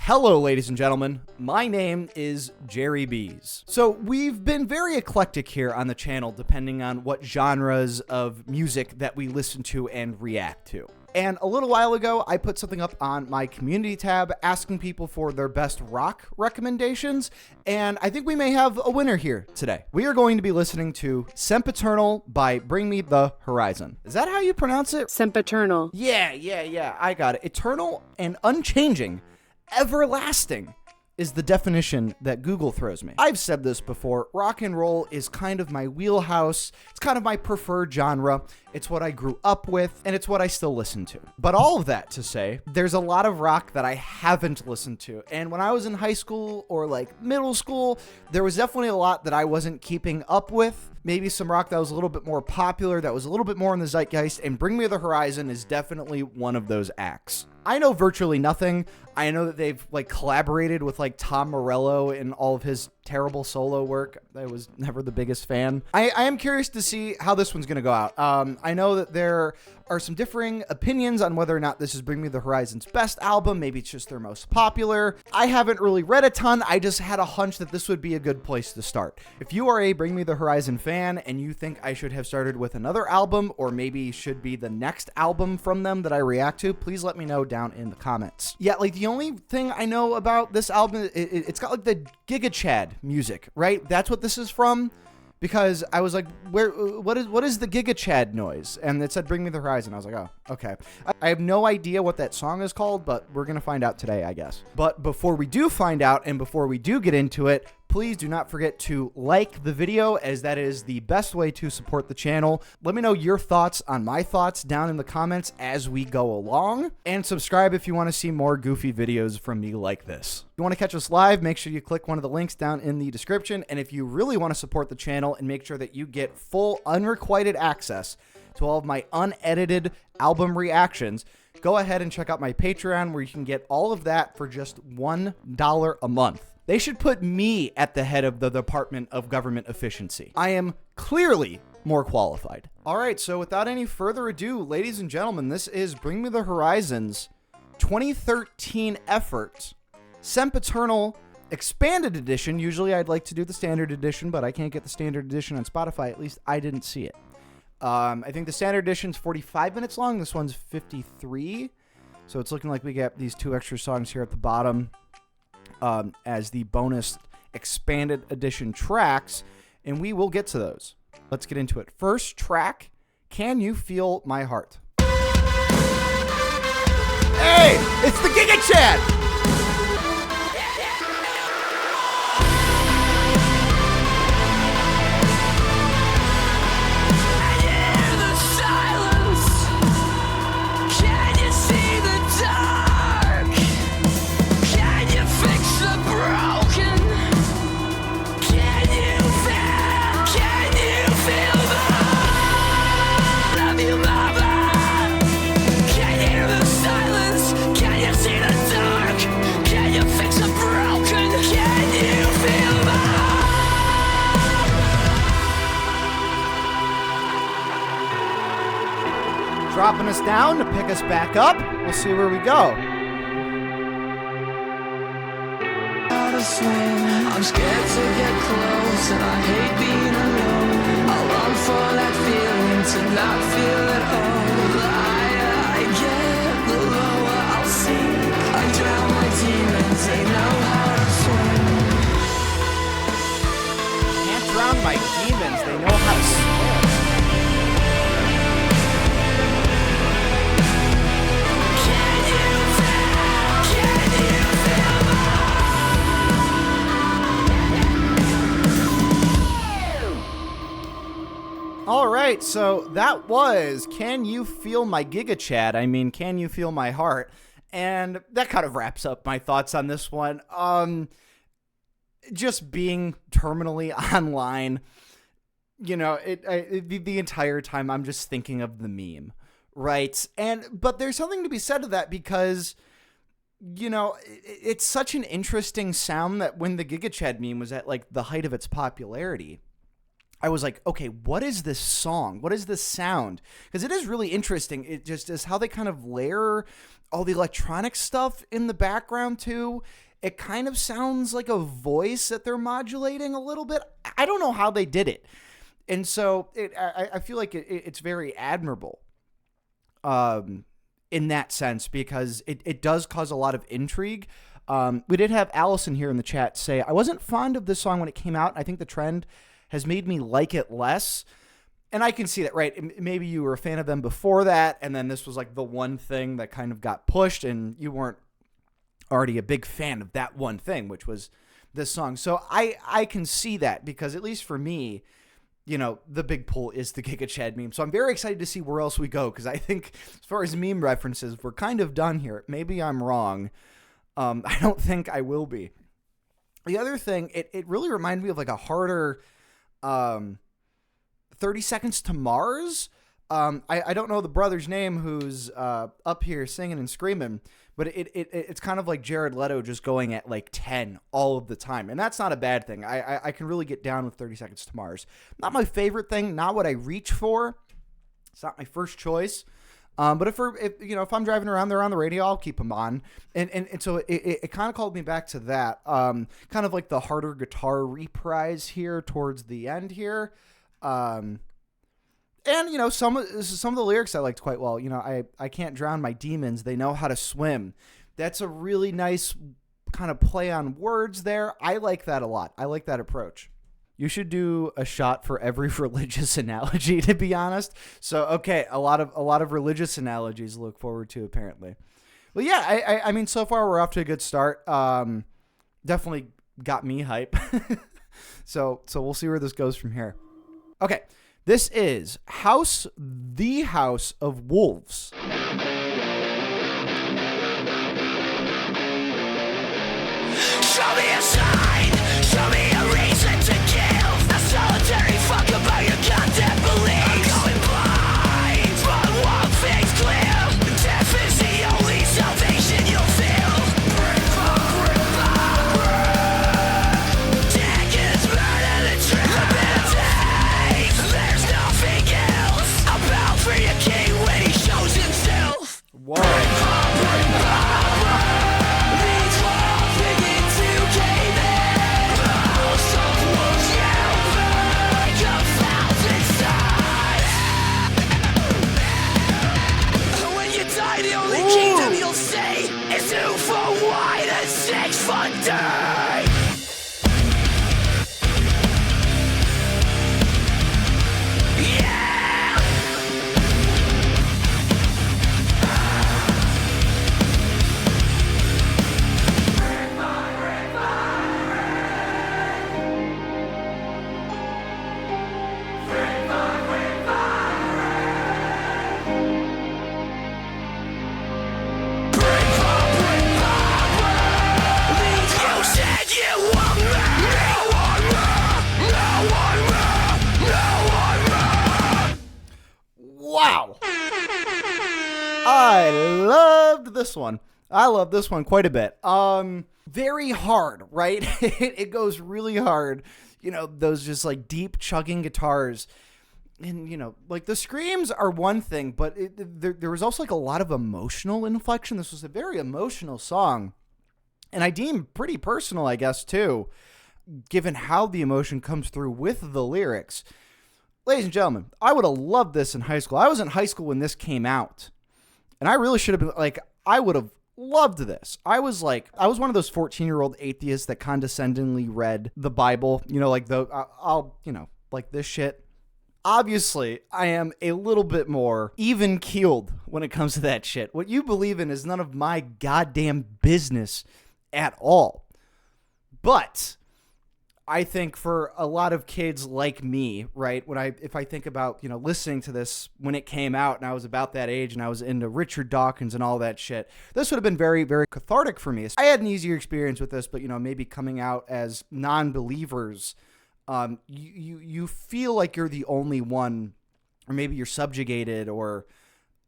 Hello, ladies and gentlemen. My name is Jerry Bees. So we've been very eclectic here on the channel depending on what genres of music that we listen to and react to. And a little while ago, I put something up on my community tab asking people for their best rock recommendations, and I think we may have a winner here today. We are going to be listening to Sempiternal by Bring Me the Horizon. Is that how you pronounce it? Sempiternal. Yeah, I got it. Eternal and unchanging, everlasting is the definition that Google throws me. I've said this before, rock and roll is kind of my wheelhouse. It's kind of my preferred genre. It's what I grew up with, and it's what I still listen to. But all of that to say, there's a lot of rock that I haven't listened to. And when I was in high school or like middle school, there was definitely a lot that I wasn't keeping up with. Maybe some rock that was a little bit more popular, that was a little bit more in the zeitgeist, and Bring Me the Horizon is definitely one of those acts. I know virtually nothing. I know that they've collaborated with Tom Morello in all of his terrible solo work. I was never the biggest fan. I am curious to see how this one's going to go out. I know that there are some differing opinions on whether or not this is Bring Me the Horizon's best album. Maybe it's just their most popular. I haven't really read a ton. I just had a hunch that this would be a good place to start. If you are a Bring Me the Horizon fan and you think I should have started with another album or maybe should be the next album from them that I react to, please let me know down in the comments. Yeah, the only thing I know about this album, it's got the Giga Chad music, right? That's what this is from. Because I was like, what is the Giga Chad noise? And it said Bring Me the Horizon. I was like, oh, okay. I have no idea what that song is called, but we're going to find out today, I guess. But before we do find out and before we do get into it, please do not forget to like the video, as that is the best way to support the channel. Let me know your thoughts on my thoughts down in the comments as we go along. And subscribe if you want to see more goofy videos from me like this. If you want to catch us live, make sure you click one of the links down in the description. And if you really want to support the channel and make sure that you get full unrequited access to all of my unedited album reactions, go ahead and check out my Patreon, where you can get all of that for just $1 a month. They should put me at the head of the Department of Government Efficiency. I am clearly more qualified. All right, so without any further ado, ladies and gentlemen, this is Bring Me the Horizon's 2013 effort, Sempiternal Expanded Edition. Usually I'd like to do the Standard Edition, but I can't get the Standard Edition on Spotify. At least I didn't see it. I think the Standard Edition's 45 minutes long. This one's 53. So it's looking like we get these two extra songs here at the bottom as the bonus Expanded Edition tracks, and we will get to those. Let's get into it. First track, Can You Feel My Heart? Hey, it's the Giga Chad! Dropping us down to pick us back up. We'll see where we go. I'm scared to get close, and I hate being alone. I long for that feeling to not feel at all. The higher I get, the lower I'll sink. I drown my demons, they know how to swim. Can't drown my demons, they know how to swim. All right, so that was Can You Feel My Giga Chad? I mean, Can You Feel My Heart? And that kind of wraps up my thoughts on this one. Just being terminally online, the entire time I'm just thinking of the meme, right? But there's something to be said to that because, it's such an interesting sound that when the Giga Chad meme was at the height of its popularity, I was like, okay, what is this song? What is this sound? Because it is really interesting. It just is how they kind of layer all the electronic stuff in the background too. It kind of sounds like a voice that they're modulating a little bit. I don't know how they did it. And so I feel like it's very admirable in that sense, because it does cause a lot of intrigue. We did have Allison here in the chat say, I wasn't fond of this song when it came out. I think the trend has made me like it less. And I can see that, right? Maybe you were a fan of them before that, and then this was like the one thing that kind of got pushed, and you weren't already a big fan of that one thing, which was this song. So I can see that, because at least for me, you know, the big pull is the Giga Chad meme. So I'm very excited to see where else we go, because I think as far as meme references, we're kind of done here. Maybe I'm wrong. I don't think I will be. The other thing, it really reminded me of like a harder 30 Seconds to Mars. I don't know the brother's name who's up here singing and screaming, but it's kind of like Jared Leto just going at like 10 all of the time. And that's not a bad thing. I can really get down with 30 Seconds to Mars. Not my favorite thing, not what I reach for. It's not my first choice. But if I'm driving around, they're on the radio, I'll keep them on. And so it kind of called me back to that. Kind of like the harder guitar reprise here towards the end here. And, you know, some of the lyrics I liked quite well. You know, I can't drown my demons. They know how to swim. That's a really nice kind of play on words there. I like that a lot. I like that approach. You should do a shot for every religious analogy, to be honest. So, okay, a lot of religious analogies to look forward to, apparently. Well, yeah, I mean, so far we're off to a good start. Definitely got me hype. So we'll see where this goes from here. Okay, this is The House of Wolves. Show me a sign, show me a reason to kill. A solitary fuck about your goddamn beliefs. I'm going blind, but one thing's clear. Death is the only salvation you'll feel. Bring Daggers murder the trip. There's nothing else. I'm bound for your king when he shows himself. Whoa. Wow. I loved this one. I love this one quite a bit. Very hard, right? It goes really hard. You know, those just like deep chugging guitars. And, you know, like the screams are one thing, but there was also like a lot of emotional inflection. This was a very emotional song. And I deem pretty personal, I guess, too, given how the emotion comes through with the lyrics. Ladies and gentlemen, I would have loved this in high school. I was in high school when this came out. And I really should have been like, I would have loved this. I was one of those 14-year-old atheists that condescendingly read the Bible, you know, like like this shit. Obviously, I am a little bit more even-keeled when it comes to that shit. What you believe in is none of my goddamn business at all. But I think for a lot of kids like me, right, if I think about, you know, listening to this when it came out and I was about that age and I was into Richard Dawkins and all that shit, this would have been very, very cathartic for me. I had an easier experience with this, but, you know, maybe coming out as non-believers, you feel like you're the only one, or maybe you're subjugated or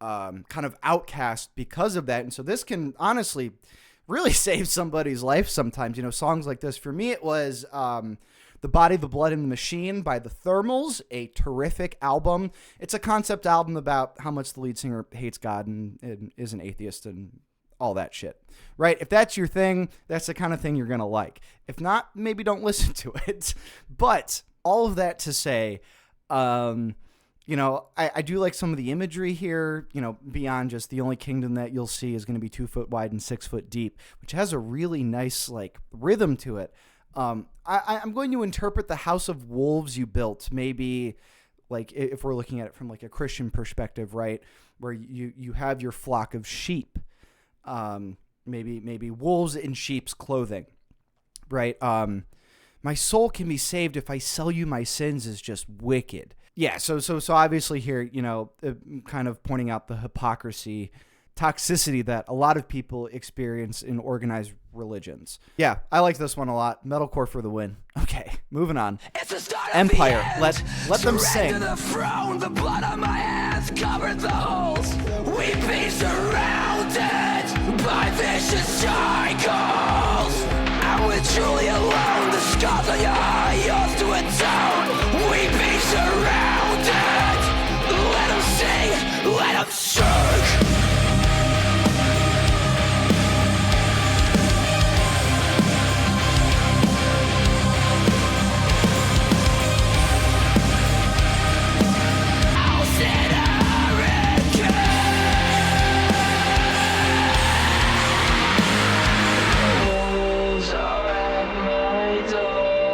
kind of outcast because of that. And so this can honestly really save somebody's life sometimes. You know, songs like this, for me, it was The Body, the Blood, and the Machine by the Thermals, a terrific album. It's a concept album about how much the lead singer hates God and is an atheist and all that shit, right? If that's your thing, that's the kind of thing you're going to like. If not, maybe don't listen to it. But all of that to say, you know, I do like some of the imagery here, you know, beyond just the only kingdom that you'll see is going to be 2 foot wide and 6 foot deep, which has a really nice, like, rhythm to it. I'm going to interpret the house of wolves you built, maybe, like, if we're looking at it from, like, a Christian perspective, right, where you have your flock of sheep, maybe wolves in sheep's clothing, right? My soul can be saved if I sell you my sins is just wicked. Yeah, so obviously here, you know, kind of pointing out the hypocrisy, toxicity that a lot of people experience in organized religions. Yeah, I like this one a lot. Metalcore for the win. Okay, moving on. Empire, let them sing. To the throne, the blood on my hands covered the holes. We be surrounded by vicious cycles. And we're truly alone. The scars on your eye, yours to atone. We be surrounded. Let them sing, let them sing.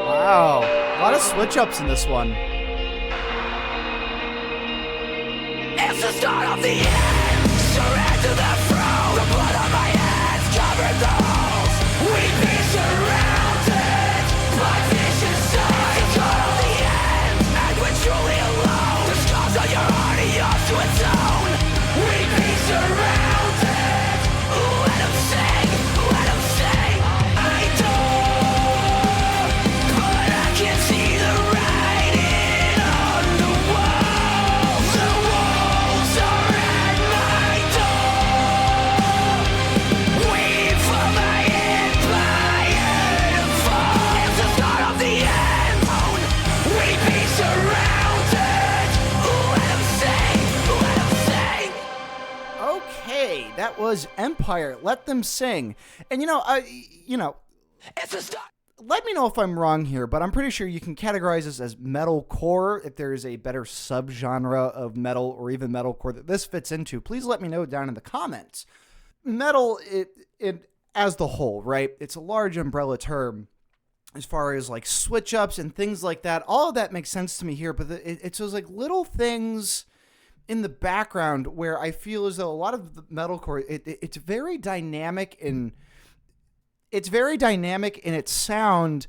Wow, a lot of switch ups in this one. It's the start of the end. Surrender the throne. The blood on my hands covered the holes. We be surrounded by vicious signs. It's the start of the end, and we're truly alone. The scars on your heart are yours to atone. We be surrounded. Let them sing, let them sing. I don't, but I can see the writing on the wall. The walls are at my door. Wait for my empire to fall. It's the start of the end. We be surrounded. Let them sing, let them sing. Okay, that was Empire. Let them sing. And you know, It's the start. let me know if I'm wrong here, but I'm pretty sure you can categorize this as metalcore. If there is a better subgenre of metal or even metalcore that this fits into, please let me know down in the comments. Metal, it as the whole, right? It's a large umbrella term as far as like switch ups and things like that. All of that makes sense to me here, but it's those like little things in the background where I feel as though a lot of the metalcore, it's very dynamic in its sound,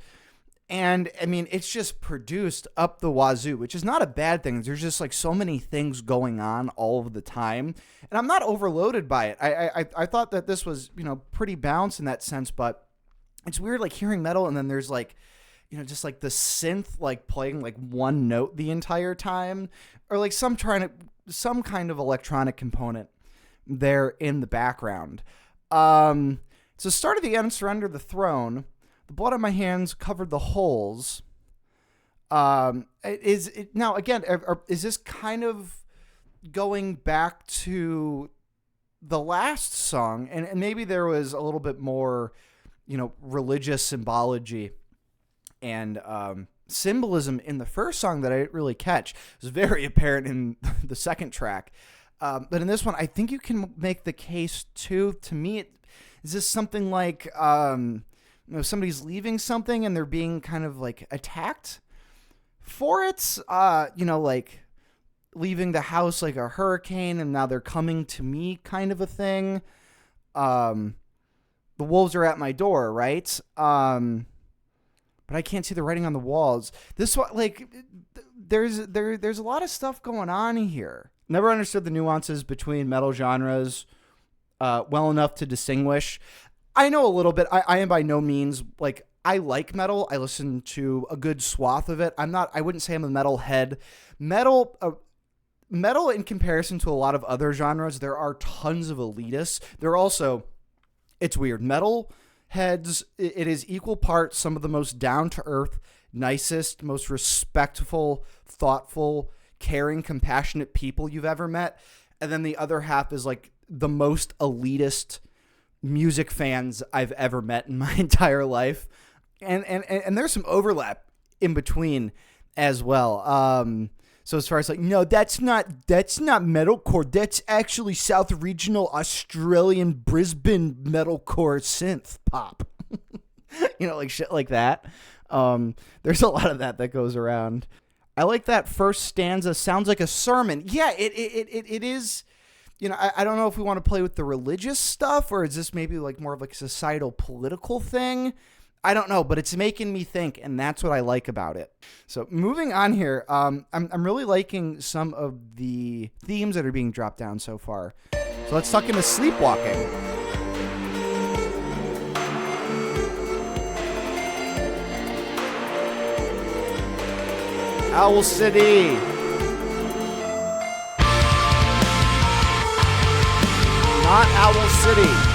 and I mean it's just produced up the wazoo, which is not a bad thing. There's just like so many things going on all of the time, and I'm not overloaded by it. I thought that this was, you know, pretty balanced in that sense, but it's weird like hearing metal and then there's like, you know, just like the synth like playing like one note the entire time, or like some kind of electronic component there in the background. So start of the end, surrender the throne. The blood on my hands covered the holes. Now again, is this kind of going back to the last song? And maybe there was a little bit more, you know, religious symbology and symbolism in the first song that I didn't really catch. It was very apparent in the second track. But in this one, I think you can make the case too. To me, is this something like, you know, somebody's leaving something and they're being kind of like attacked for it? You know, like leaving the house like a hurricane and now they're coming to me kind of a thing. The wolves are at my door, right? But I can't see the writing on the walls. This one, like, there's a lot of stuff going on here. Never understood the nuances between metal genres well enough to distinguish. I know a little bit. I am by no means, like, I like metal. I listen to a good swath of it. I wouldn't say I'm a metal head. Metal in comparison to a lot of other genres, there are tons of elitists. There are also, it's weird, metal heads, it is equal parts some of the most down-to-earth, nicest, most respectful, thoughtful, caring, compassionate people you've ever met. And then the other half is like the most elitist music fans I've ever met in my entire life. And there's some overlap in between as well. So as far as like, no, that's not metalcore. That's actually South Regional Australian Brisbane metalcore synth pop. Like shit like that. There's a lot of that goes around. I like that first stanza. Sounds like a sermon. Yeah, it is. I don't know if we want to play with the religious stuff, or is this maybe like more of like a societal political thing? I don't know, but it's making me think, and that's what I like about it. So moving on here, I'm really liking some of the themes that are being dropped down so far. So let's tuck into Sleepwalking. Owl City. Not Owl City.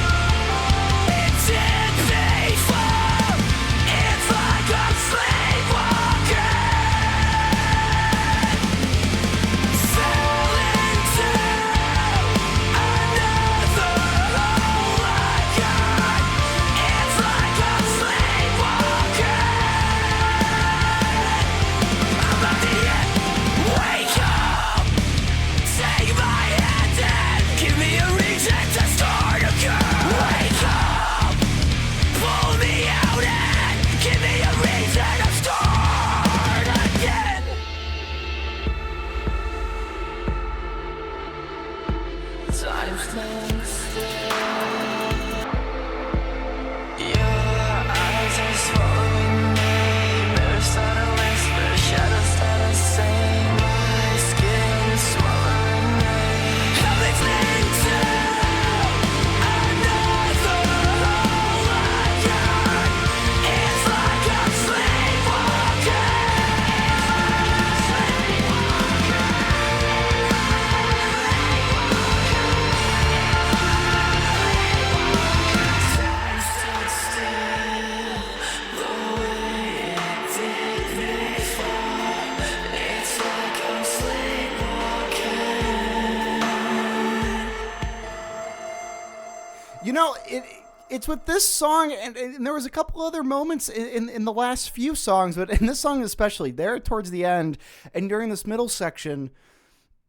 It's with this song, and there was a couple other moments in the last few songs, but in this song especially, there towards the end and during this middle section,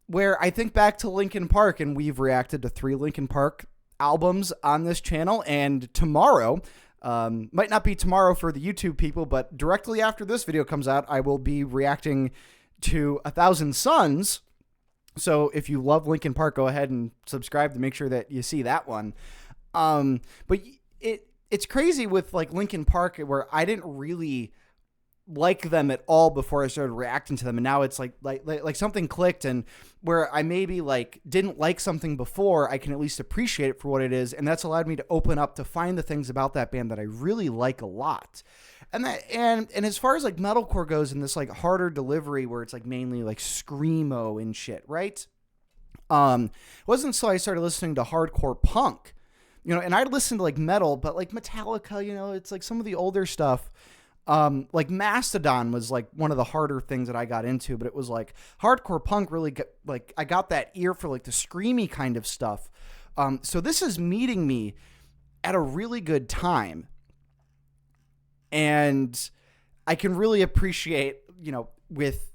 where I think back to Linkin Park, and we've reacted to 3 Linkin Park albums on this channel, and tomorrow, might not be tomorrow for the YouTube people, but directly after this video comes out, I will be reacting to 1,000 Suns. So if you love Linkin Park, go ahead and subscribe to make sure that you see that one. But it's crazy with like Linkin Park, where I didn't really like them at all before I started reacting to them, and now it's like something clicked, and where I maybe like didn't like something before, I can at least appreciate it for what it is, and that's allowed me to open up to find the things about that band that I really like a lot. And as far as like metalcore goes, in this like harder delivery where it's like mainly like screamo and shit, right? It wasn't until I started listening to hardcore punk, and I'd listen to like metal, but like Metallica, it's like some of the older stuff. Like Mastodon was like one of the harder things that I got into, but it was like hardcore punk really I got that ear for like the screamy kind of stuff. So this is meeting me at a really good time. And I can really appreciate, with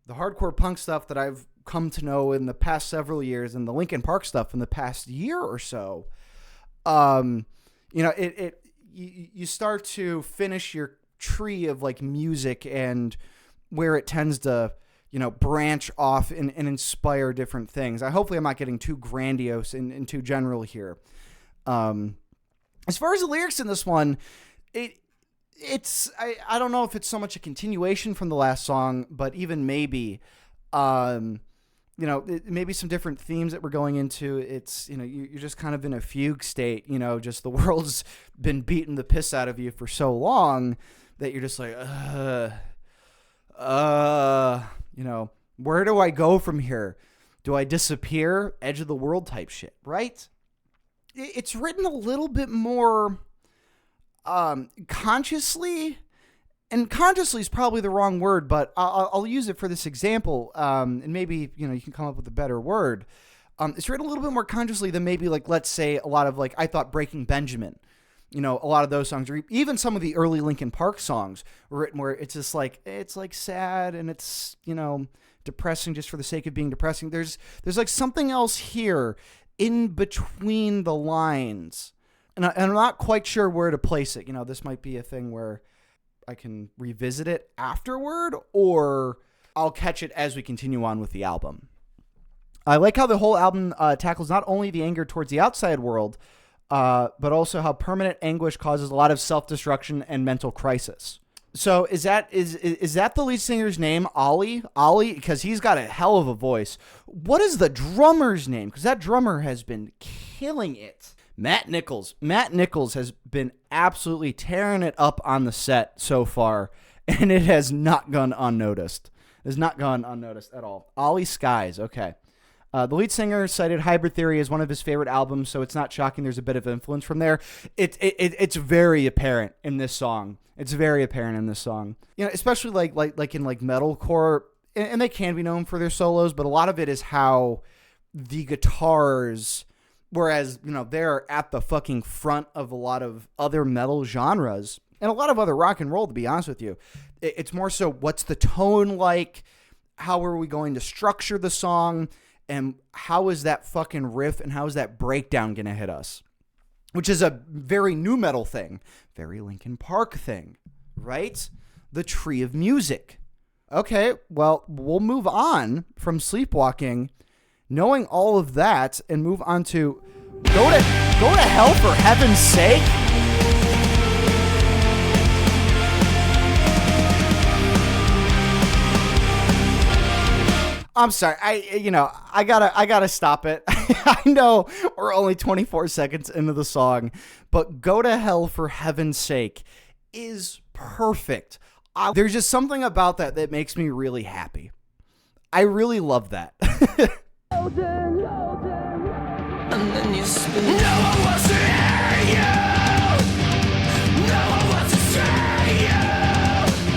the hardcore punk stuff that I've come to know in the past several years, and the Linkin Park stuff in the past year or so, you start to finish your tree of like music and where it tends to, branch off and inspire different things. Hopefully I'm not getting too grandiose and too general here. As far as the lyrics in this one, I don't know if it's so much a continuation from the last song, but even maybe, maybe some different themes that we're going into. It's, you're just kind of in a fugue state, just the world's been beating the piss out of you for so long that you're just like, where do I go from here? Do I disappear? Edge of the world type shit, right? It's written a little bit more consciously and consciously is probably the wrong word, but I'll use it for this example, and maybe, you can come up with a better word. It's written a little bit more consciously than maybe, like, let's say a lot of, like, I thought Breaking Benjamin, a lot of those songs, or even some of the early Linkin Park songs were written where it's just like, it's like sad and it's, depressing just for the sake of being depressing. There's like something else here in between the lines. And I'm not quite sure where to place it. This might be a thing where I can revisit it afterward, or I'll catch it as we continue on with the album. I like how the whole album tackles not only the anger towards the outside world, but also how permanent anguish causes a lot of self-destruction and mental crisis. So is that the lead singer's name, Ollie? Ollie, because he's got a hell of a voice. What is the drummer's name? Because that drummer has been killing it. Matt Nichols. Matt Nichols has been absolutely tearing it up on the set so far, and it has not gone unnoticed. It has not gone unnoticed at all. Ollie Skies, okay. The lead singer cited Hybrid Theory as one of his favorite albums, so it's not shocking there's a bit of influence from there. It's very apparent in this song. It's very apparent in this song. Especially like in like metalcore, and they can be known for their solos, but a lot of it is how the guitars, whereas, they're at the fucking front of a lot of other metal genres and a lot of other rock and roll, to be honest with you. It's more so, what's the tone like? How are we going to structure the song? And how is that fucking riff and how is that breakdown going to hit us? Which is a very nu metal thing. Very Linkin Park thing, right? The tree of music. Okay, well, we'll move on from Sleepwalking, knowing all of that, and move on to Go to Hell for Heaven's Sake. I'm sorry. I gotta stop it. I know we're only 24 seconds into the song, but Go to Hell for Heaven's Sake is perfect. There's just something about that makes me really happy. I really love that. And then you spin. No one wants to hear you. No one wants to stray you.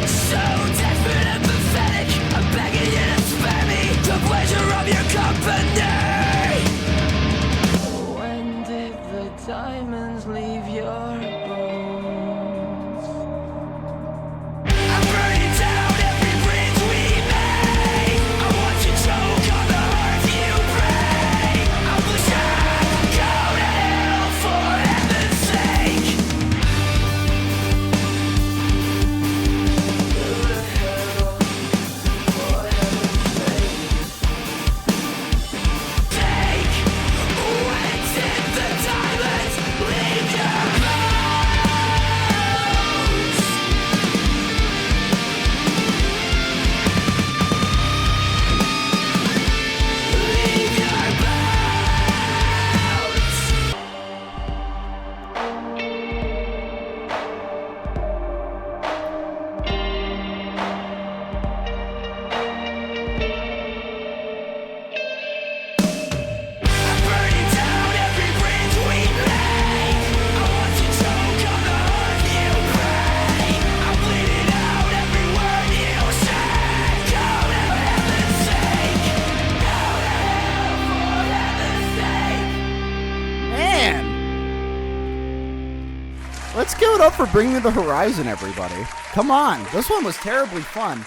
So desperate and pathetic. I'm begging you to spare me the pleasure of your company. When did the diamonds leave your bones? I'm burning down every bridge we made. I want to choke on the heart you break. I wish I could go to hell for heaven's sake. Go to hell for heaven's sake. Take. When did the diamonds leave your bones? Leave your bones. I'm burning down every bridge we made. I want to choke on the heart you break. I'm bleeding out every word you say. Go to heaven's sake. Go to hell for heaven's sake. Man, let's give it up for Bring Me the Horizon, everybody. Come on, this one was terribly fun.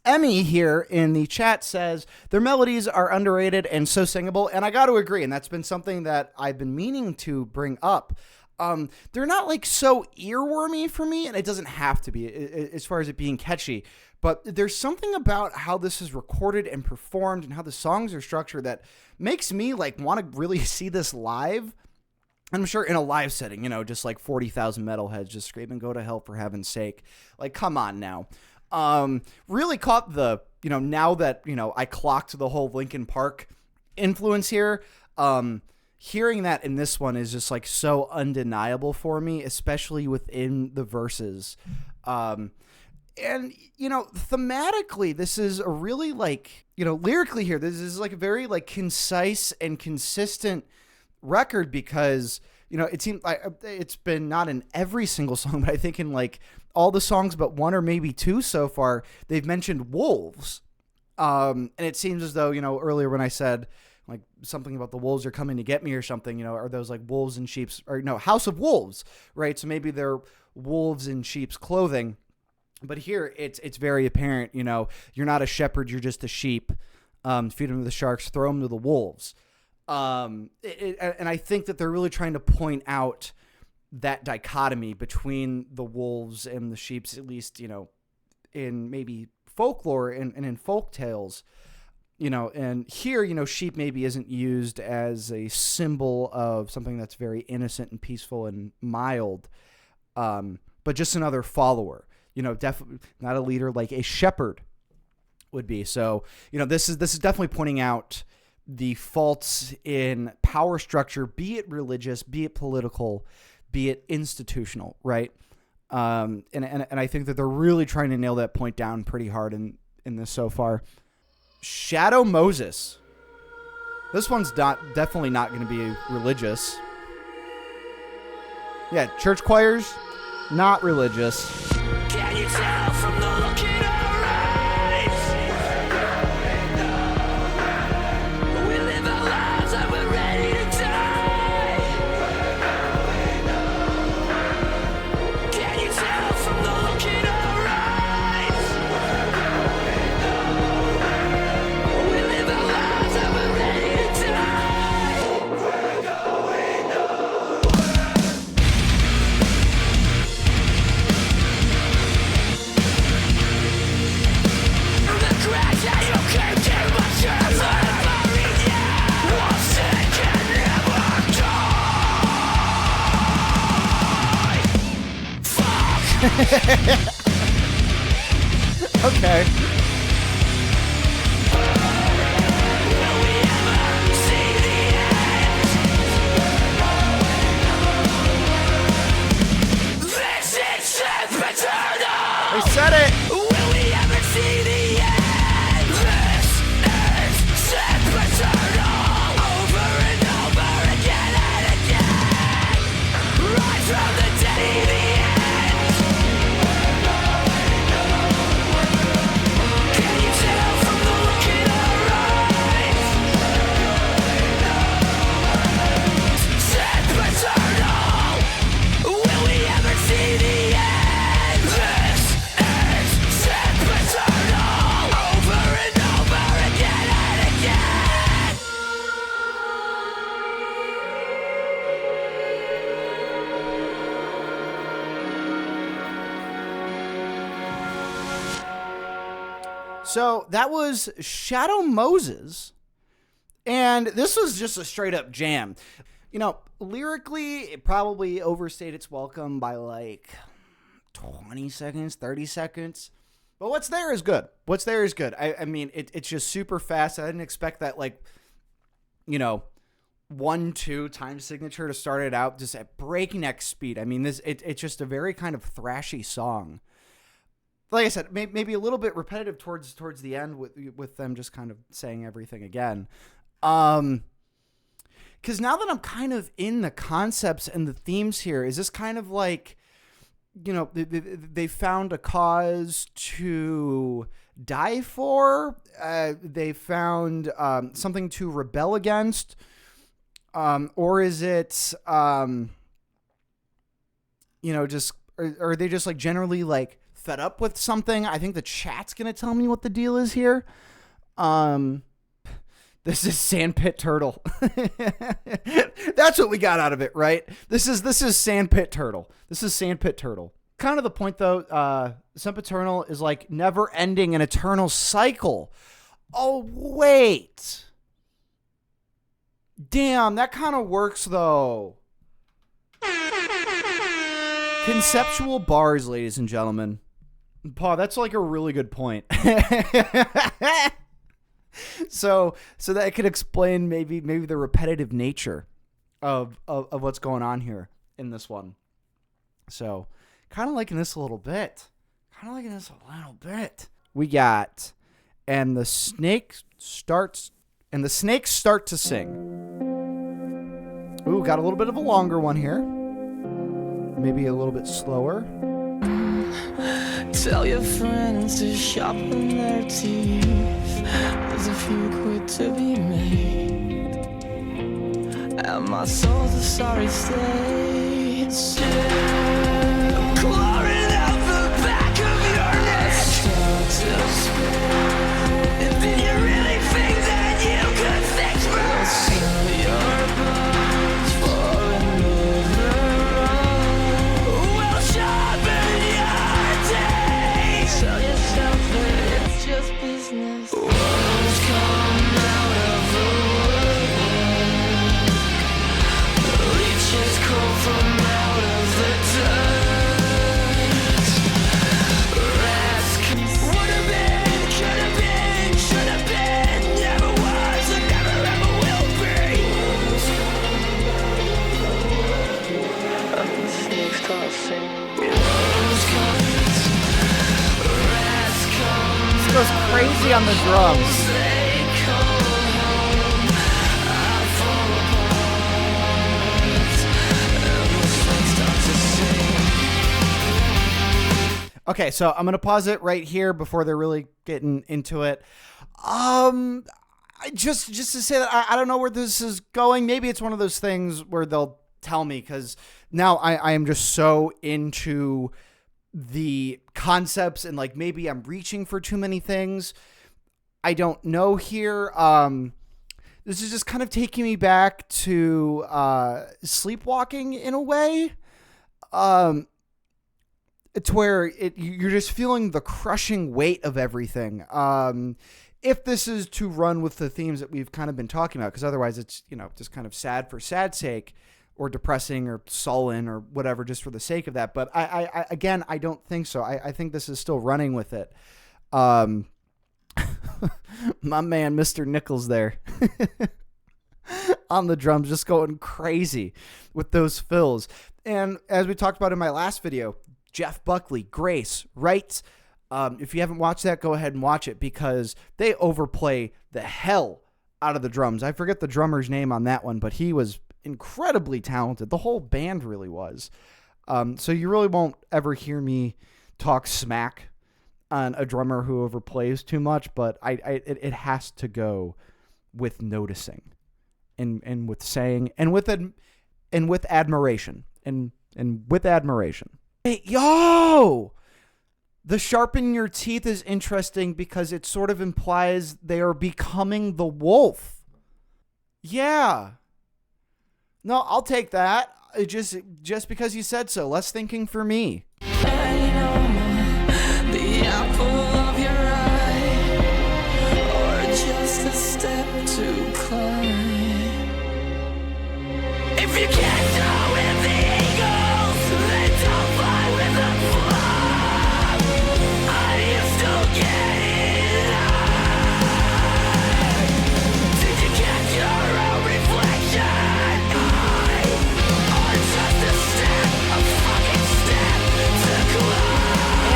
Emmy here in the chat says their melodies are underrated and so singable, and I got to agree, and that's been something that I've been meaning to bring up. They're not like so earwormy for me, and it doesn't have to be as far as it being catchy, but there's something about how this is recorded and performed and how the songs are structured that makes me like want to really see this live. I'm sure in a live setting, just like 40,000 metalheads just screaming, "Go to hell for heaven's sake." Like, come on now. Really caught the, now that, I clocked the whole Linkin Park influence here. Hearing that in this one is just like so undeniable for me, especially within the verses. And, thematically, this is a really like, lyrically here, this is like a very like concise and consistent record because it seemed like it's been not in every single song, but I think in like all the songs but one or maybe two so far, they've mentioned wolves. And it seems as though, earlier when I said like something about the wolves are coming to get me or something, are those like wolves in sheep's, or no, House of Wolves, right? So maybe they're wolves in sheep's clothing. But here it's very apparent, you're not a shepherd, you're just a sheep. Feed them to the sharks, throw them to the wolves. And I think that they're really trying to point out that dichotomy between the wolves and the sheeps, at least, in maybe folklore and in folk tales, and here, sheep maybe isn't used as a symbol of something that's very innocent and peaceful and mild, but just another follower, definitely not a leader like a shepherd would be. So, this is definitely pointing out the faults in power structure, be it religious, be it political, be it institutional, right? And I think that they're really trying to nail that point down pretty hard in this so far. Shadow Moses. This one's definitely not going to be religious. Yeah, church choirs, not religious. Can you tell from the look in our eyes? We live our lives and we're ready to die. Can you tell from the look in our eyes? We live our lives and we're ready to die. We're going the crash that you came to my chest, I'm buried, yeah. One sick and never die. Fuck. Okay. Will we ever see the end? This is Sempiternal. They said it. Will we ever see the end? This is Sempiternal. Over and over again and again. Right from the day the end. Can you tell from the look in our eyes? Sempiternal. Will we ever see the end? This is Sempiternal. Over and over again and again. So that was Shadow Moses, and this was just a straight up jam. Lyrically, it probably overstayed its welcome by like 20 seconds, 30 seconds. But what's there is good. I mean, it's just super fast. I didn't expect that, 1-2 time signature to start it out just at breakneck speed. I mean, it's just a very kind of thrashy song. Like I said, maybe a little bit repetitive towards the end with them just kind of saying everything again. Because now that I'm kind of in the concepts and the themes here, is this kind of like, they found a cause to die for? They found something to rebel against? Or is it, just, are they just like generally like fed up with something? I think the chat's going to tell me what the deal is here. This is Sandpit Turtle. That's what we got out of it, right? This is Sandpit Turtle. This is Sandpit Turtle. Kind of the point, though, Sempiternal is like never ending an eternal cycle. Oh, wait. Damn, that kind of works, though. Conceptual bars, ladies and gentlemen. Paul, that's like a really good point. So that could explain maybe the repetitive nature of what's going on here in this one. So, kind of liking this a little bit. We got, and the snakes start to sing. Ooh, got a little bit of a longer one here. Maybe a little bit slower. Tell your friends to sharpen their teeth. There's a few quid to be made, and my soul's a sorry state. I'm clawing out the back of your neck. Start to spin. If you really think that you could fix me, we'll sell your bones for another road. We'll sharpen your teeth. Tell yourself that it's just business. Worms come out of the woodwork. Leeches crawl from out of the dust. Rats would have been, could have been, should have been, never was, and never ever will be. And the snakes start singing. Worms come, rats come. This goes crazy on the drums. They come home. I fall apart. And the snakes start to sing. Okay, so I'm gonna pause it right here before they're really getting into it. Just to say that I don't know where this is going. Maybe it's one of those things where they'll tell me, because now I am just so into the concepts, and like maybe I'm reaching for too many things. I don't know here. This is just kind of taking me back to Sleepwalking in a way. It's where you're just feeling the crushing weight of everything. If this is to run with the themes that we've kind of been talking about, because otherwise it's, just kind of sad for sad's sake, or depressing or sullen or whatever, just for the sake of that. But I again, I don't think so. I think this is still running with it. My man, Mr. Nichols there on the drums, just going crazy with those fills. And as we talked about in my last video, Jeff Buckley, Grace, right? If you haven't watched that, go ahead and watch it, because they overplay the hell out of the drums. I forget the drummer's name on that one, but he was incredibly talented. The whole band really was. So you really won't ever hear me talk smack on a drummer who overplays too much, but it has to go with noticing and with saying and with admiration and with admiration. Hey, yo! The sharpen your teeth is interesting because it sort of implies they are becoming the wolf. Yeah. No, I'll take that. Just because you said so. Less thinking for me. The apple of your eye, or just a step to climb. If you can't go with the eagles, then don't fly with the flock. Are you still getting high? Did you catch your own reflection? Or just a step, a fucking step to climb?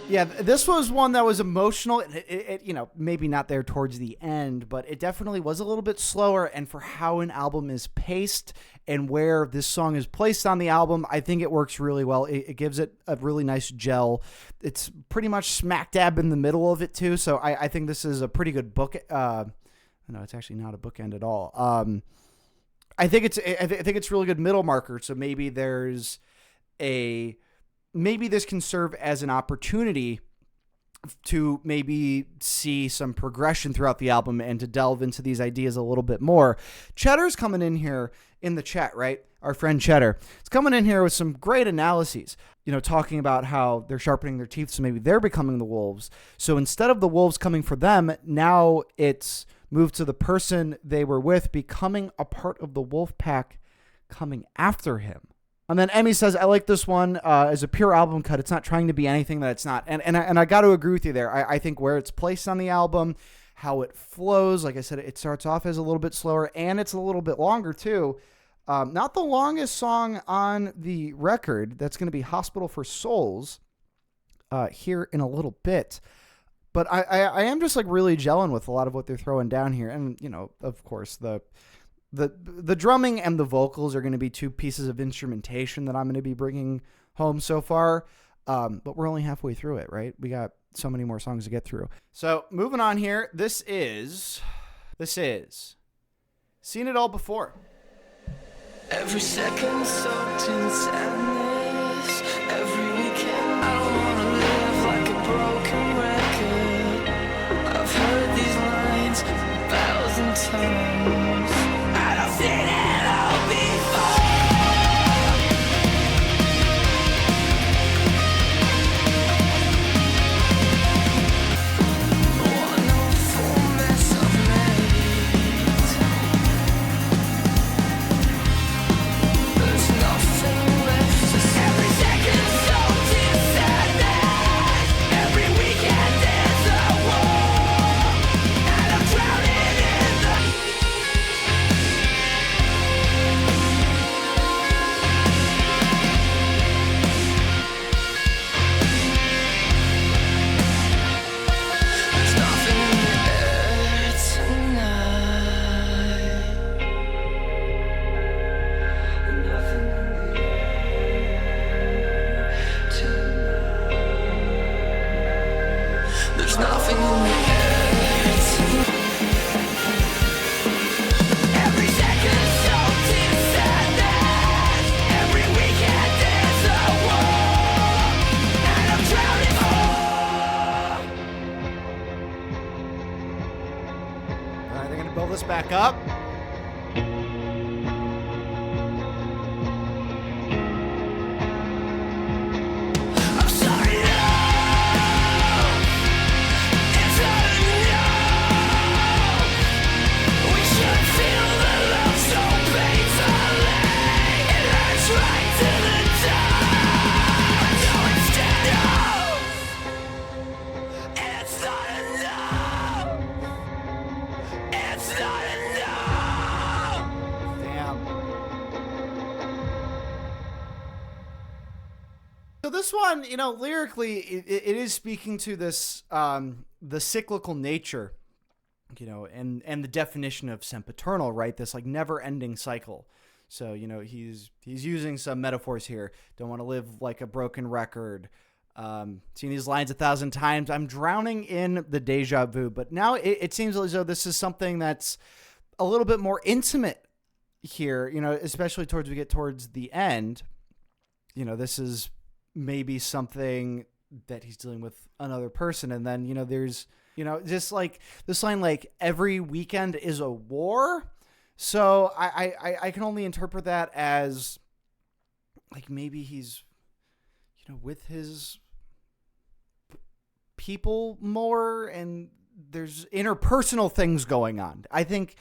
Yeah, this was one that was emotional. It maybe not there towards the end, but it definitely was a little bit slower. And for how an album is paced and where this song is placed on the album, I think it works really well. It gives it a really nice gel. It's pretty much smack dab in the middle of it too. So I think this is a pretty good book. No, it's actually not a bookend at all. I think it's really good middle marker. So maybe this can serve as an opportunity to maybe see some progression throughout the album and to delve into these ideas a little bit more. Cheddar's coming in here in the chat, right? Our friend Cheddar. It's coming in here with some great analyses, talking about how they're sharpening their teeth, so maybe they're becoming the wolves. So instead of the wolves coming for them, now it's moved to the person they were with becoming a part of the wolf pack coming after him. And then Emmy says, I like this one as a pure album cut. It's not trying to be anything that it's not. And I got to agree with you there. I think where it's placed on the album, how it flows, like I said, it starts off as a little bit slower and it's a little bit longer too. Not the longest song on the record. That's going to be Hospital for Souls here in a little bit. But I am just like really gelling with a lot of what they're throwing down here. And, of course, the the drumming and the vocals are going to be two pieces of instrumentation that I'm going to be bringing home so far. But we're only halfway through it, right? We got so many more songs to get through. So moving on here, this is Seen It All Before. Every second soaked in sadness. Every weekend I don't wanna live like a broken record. I've heard these lines 1,000 times. And I've seen it all before. One awful mess I've made. There's nothing left to say. Every second soaked in sadness. Every weekend is a war. And I'm drowning in the... There's nothing in the air tonight. Nothing in the air tonight. There's nothing in the air tonight. Every second soaked in sadness. Every weekend is a war. And I'm drowning. All right, they're going to build this back up. I'm sorry, no. It's not enough. We should feel the love so painfully. It hurts right to the top. No, instead of. It's not enough. It's not enough. Damn. So this one, lyrically, it is speaking to this, the cyclical nature, and the definition of sempiternal, right? This like never-ending cycle. So, he's using some metaphors here. Don't want to live like a broken record. Seen these lines 1,000 times. I'm drowning in the deja vu. But now it seems as though this is something that's a little bit more intimate here, especially we get towards the end. This is maybe something that he's dealing with another person. And then, there's, just like this line, like every weekend is a war. So I can only interpret that as like, maybe he's, with his people more and there's interpersonal things going on. I think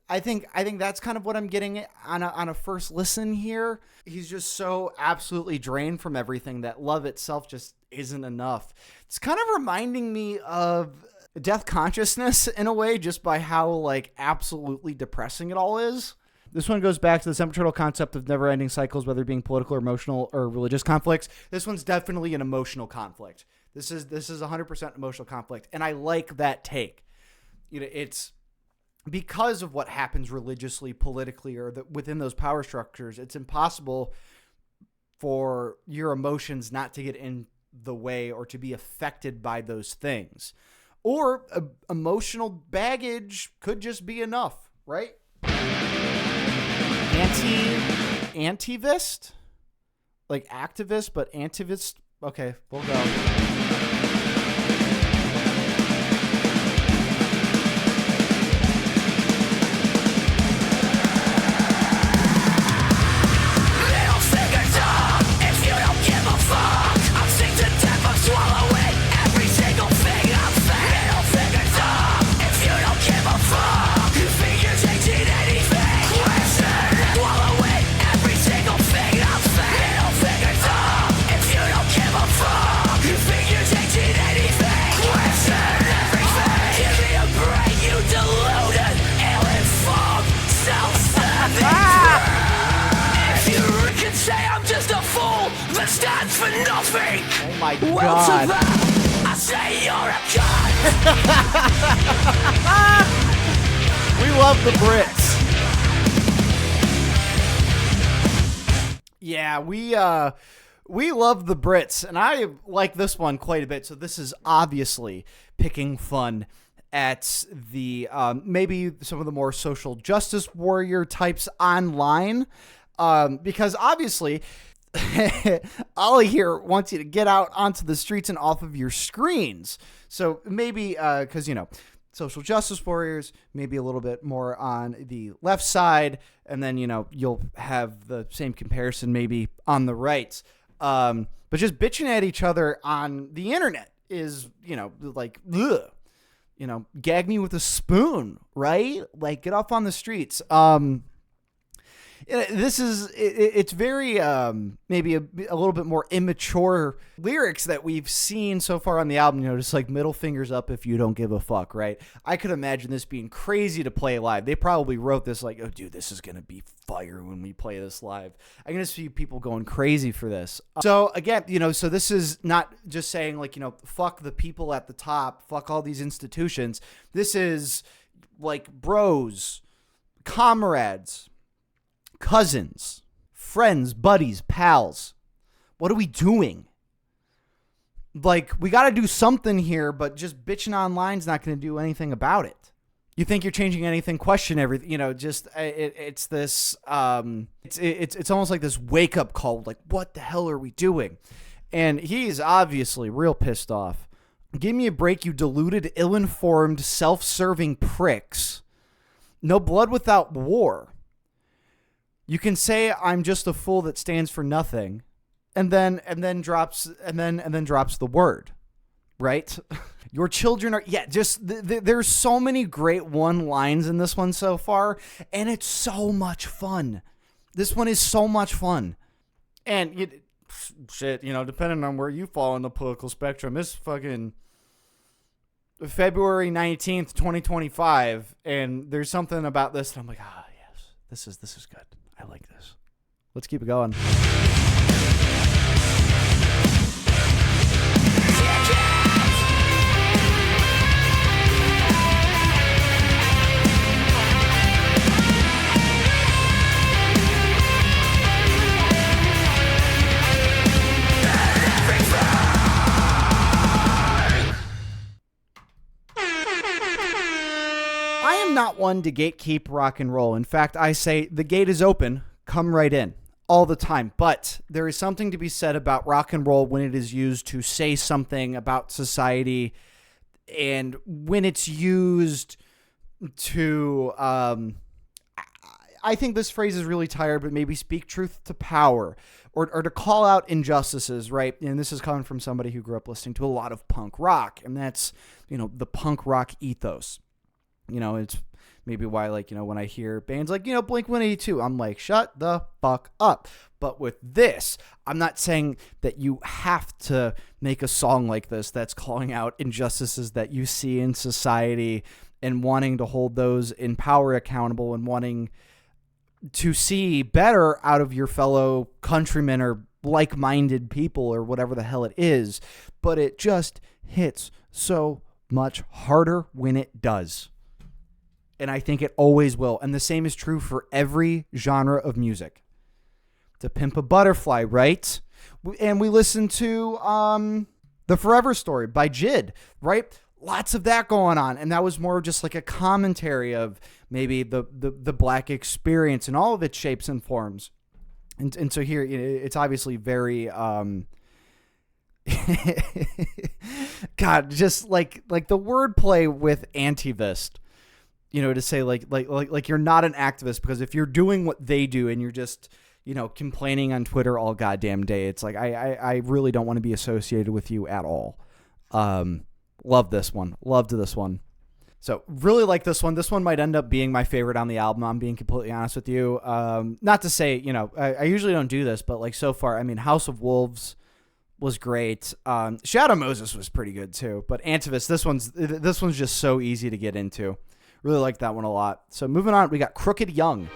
that's kind of what I'm getting on a first listen here. He's just so absolutely drained from everything that love itself just isn't enough. It's kind of reminding me of Death Consciousness in a way, just by how like absolutely depressing it all is. This one goes back to the sempiternal concept of never-ending cycles, whether being political or emotional or religious conflicts. This one's definitely an emotional conflict. This is 100% emotional conflict, and I like that take. It's because of what happens religiously, politically, or within those power structures. It's impossible for your emotions not to get in the way or to be affected by those things. Or emotional baggage could just be enough, right? Antivist? Like activist, but Antivist? Okay, we'll go. Stands for nothing. Oh my God. I say you're a god. We love the Brits. Yeah, we love the Brits, and I like this one quite a bit. So this is obviously picking fun at the maybe some of the more social justice warrior types online, because obviously Ollie here wants you to get out onto the streets and off of your screens. So maybe because social justice warriors, maybe a little bit more on the left side, and then you'll have the same comparison maybe on the right. But just bitching at each other on the internet is like ugh. Gag me with a spoon, right? Like, get off on the streets. It's very maybe a little bit more immature lyrics that we've seen so far on the album. Just like middle fingers up if you don't give a fuck, right? I could imagine this being crazy to play live. They probably wrote this like, oh, dude, this is gonna be fire when we play this live. I'm gonna see people going crazy for this. So again, so this is not just saying like, fuck the people at the top, fuck all these institutions. This is like bros, comrades, cousins, friends, buddies, pals. What are we doing? Like, we got to do something here, but just bitching online is not going to do anything about it. You think you're changing anything? Question everything. It's this. It's almost like this wake up call. Like, what the hell are we doing? And he's obviously real pissed off. Give me a break, you deluded, ill-informed, self-serving pricks. No blood without war. You can say I'm just a fool that stands for nothing, and then drops the word, right? Your children are there's so many great one lines in this one so far, and it's so much fun. This one is so much fun, and depending on where you fall in the political spectrum, it's fucking February 19th, 2025, and there's something about this that I'm like, yes, this is good. I like this. Let's keep it going. I am not one to gatekeep rock and roll. In fact, I say the gate is open. Come right in all the time. But there is something to be said about rock and roll when it is used to say something about society, and when it's used to, I think this phrase is really tired, but maybe speak truth to power, or to call out injustices, right? And this is coming from somebody who grew up listening to a lot of punk rock, and that's, the punk rock ethos. It's maybe why, when I hear bands like, Blink-182, I'm like, shut the fuck up. But with this, I'm not saying that you have to make a song like this that's calling out injustices that you see in society and wanting to hold those in power accountable and wanting to see better out of your fellow countrymen or like-minded people or whatever the hell it is. But it just hits so much harder when it does. And I think it always will. And the same is true for every genre of music. To Pimp a Butterfly, right? And we listen to The Forever Story by Jid, right? Lots of that going on. And that was more just like a commentary of maybe the black experience and all of its shapes and forms. And so here, it's obviously very... God, just like the wordplay with Antivist. To say like you're not an activist, because if you're doing what they do and you're just, complaining on Twitter all goddamn day, it's like, I really don't want to be associated with you at all. Love this one. Loved this one. So really like this one. This one might end up being my favorite on the album. I'm being completely honest with you. Not to say, I usually don't do this, but like so far, I mean, House of Wolves was great. Shadow Moses was pretty good too, but Antivist, this one's just so easy to get into. Really like that one a lot. So moving on, we got Crooked Young.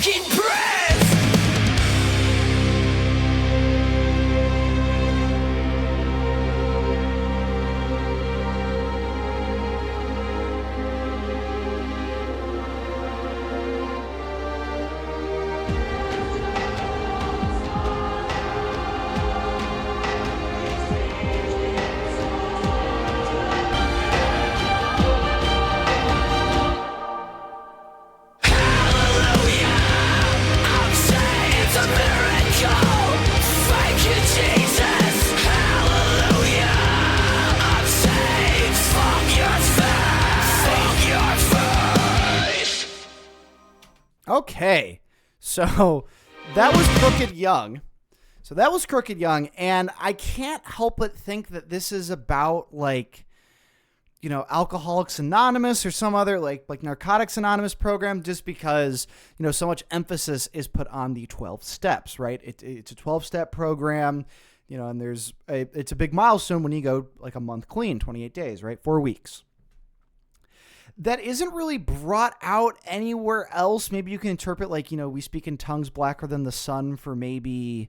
fucking breath. Okay, so that was Crooked Young. And I can't help but think that this is about, like, you know, Alcoholics Anonymous or some other like Narcotics Anonymous program, just because, you know, so much emphasis is put on the 12 steps, right? It's a 12-step program, you know, and it's a big milestone when you go like a month clean, 28 days, right? 4 weeks. That isn't really brought out anywhere else. Maybe you can interpret, like, you know, we speak in tongues blacker than the sun for maybe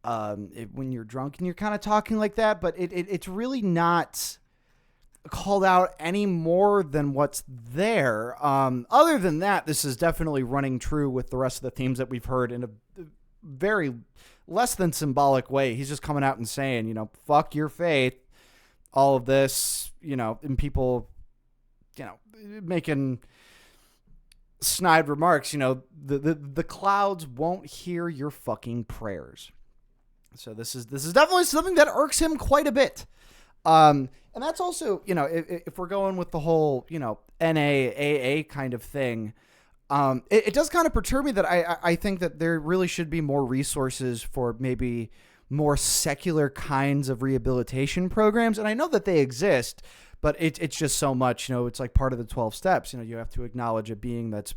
when you're drunk and you're kind of talking like that, but it's really not called out any more than what's there. Other than that, this is definitely running true with the rest of the themes that we've heard in a very less than symbolic way. He's just coming out and saying, you know, fuck your faith, all of this, you know, and people, you know, making snide remarks, you know, the clouds won't hear your fucking prayers. So this is definitely something that irks him quite a bit. And that's also, you know, if we're going with the whole, you know, NAAA kind of thing, it does kind of perturb me that I think that there really should be more resources for maybe more secular kinds of rehabilitation programs. And I know that they exist, but it's just so much, you know, it's like part of the 12 steps. You know, you have to acknowledge a being that's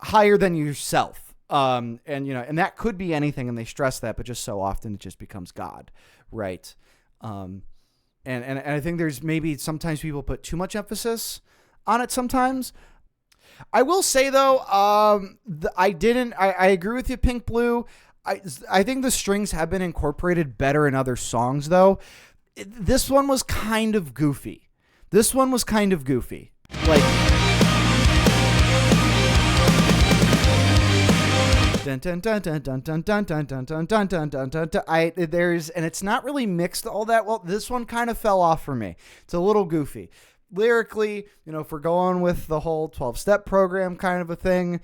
higher than yourself. And, you know, and that could be anything. And they stress that, but just so often it just becomes God. Right. And I think there's maybe sometimes people put too much emphasis on it sometimes. I will say though, I agree with you, Pink Blue. I think the strings have been incorporated better in other songs though. This one was kind of goofy. Like, dun dun dun dun dun dun dun dun dun dun dun dun dun dun. And it's not really mixed all that well. This one kind of fell off for me. It's a little goofy. Lyrically, you know, if we're going with the whole 12-step program kind of a thing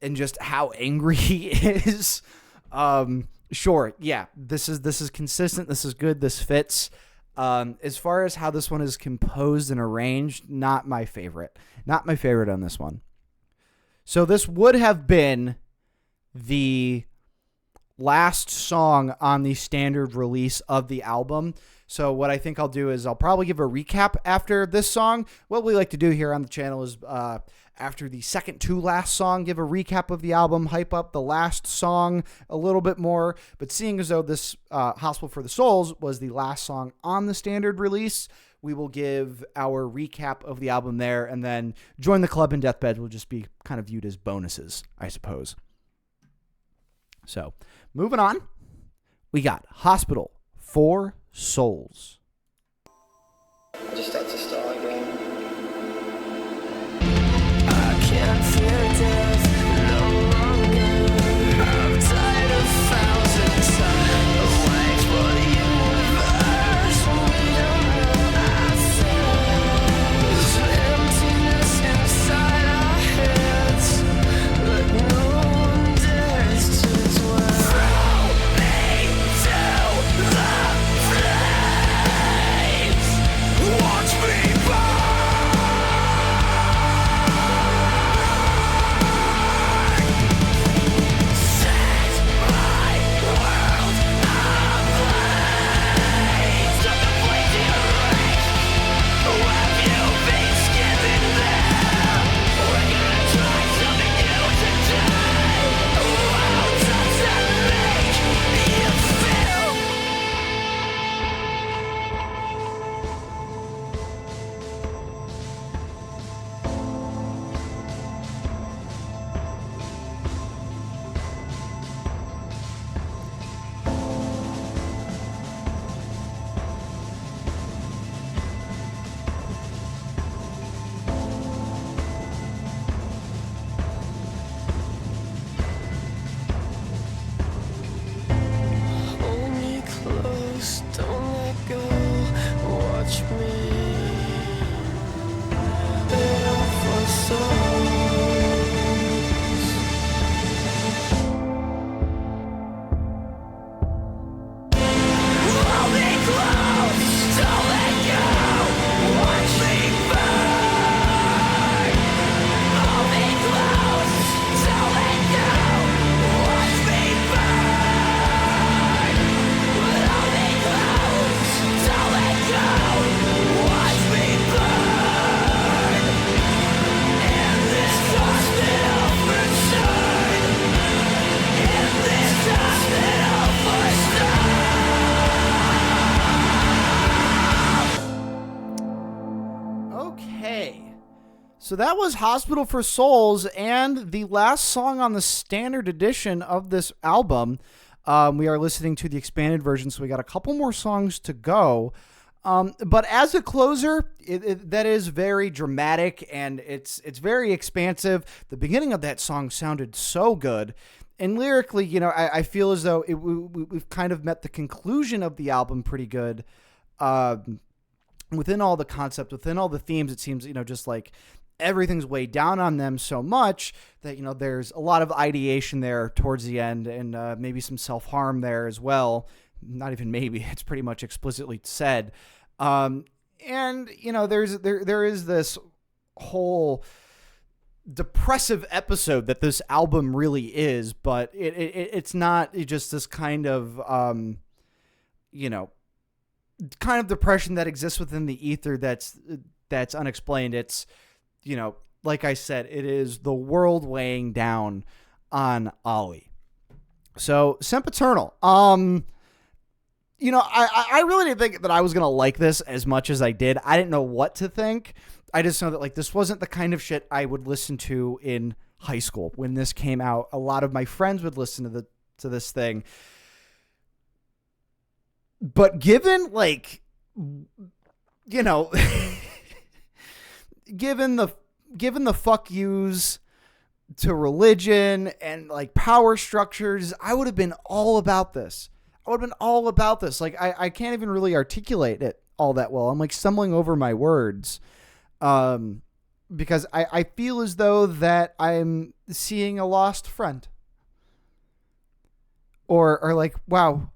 and just how angry he is, sure, yeah, this is consistent, this is good, this fits. As far as how this one is composed and arranged, not my favorite on this one. So this would have been the last song on the standard release of the album. So what I think I'll do is I'll probably give a recap after this song. What we like to do here on the channel is after the second to last song, give a recap of the album, hype up the last song a little bit more. But seeing as though this Hospital for the Souls was the last song on the standard release, we will give our recap of the album there, and then Join the Club and Deathbeds will just be kind of viewed as bonuses, I suppose. So moving on, we got Hospital for Souls. I just had to start again. I can't fear death no longer. I'm tired of thousands of ways for the universe. We don't know ourselves. Emptiness inside our heads, but no one dares to dwell. Throw me to the flames. Watch me So that was Hospital for Souls, and the last song on the standard edition of this album. We are listening to the expanded version, so we got a couple more songs to go. But as a closer, that is very dramatic, and it's very expansive. The beginning of that song sounded so good. And lyrically, you know, I feel as though we've kind of met the conclusion of the album pretty good. Within all the concept, within all the themes, it seems, you know, just like everything's weighed down on them so much that, you know, there's a lot of ideation there towards the end, and maybe some self-harm there as well. Not even maybe, it's pretty much explicitly said. And, you know, there is this whole depressive episode that this album really is, but it's not just this kind of, you know, kind of depression that exists within the ether that's unexplained. It's, you know, like I said, it is the world weighing down on Ollie. So Sempiternal. You know, I really didn't think that I was going to like this as much as I did. I didn't know what to think. I just know that, like, this wasn't the kind of shit I would listen to in high school when this came out. A lot of my friends would listen to this thing. But given, like, you know, given the fuck yous to religion and, like, power structures, I would have been all about this. Like, I can't even really articulate it all that well. I'm, like, stumbling over my words. Because I feel as though that I'm seeing a lost friend. Or like, wow,